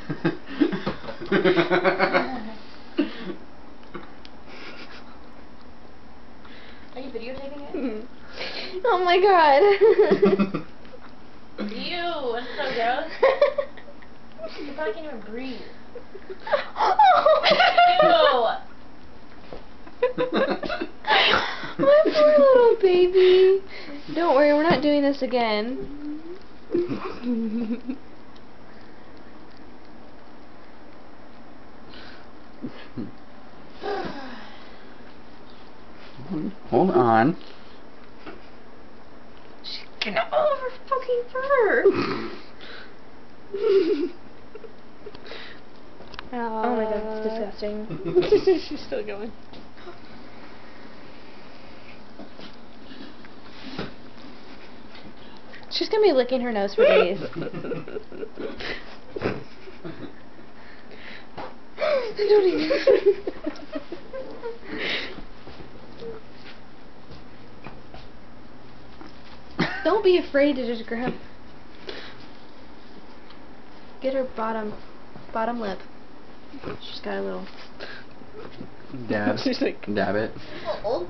Are you videotaping it? Oh my god. Ew, that's so gross. You probably can't even breathe. My poor little baby. Don't worry, we're not doing this again. Hold on. She's getting all over fucking fur. Oh my god, it's disgusting. She's still going. She's gonna be licking her nose for days. Don't even. Don't be afraid to just grab. Get her bottom lip. She's got a little. Dab. She's like, dab it. Oh.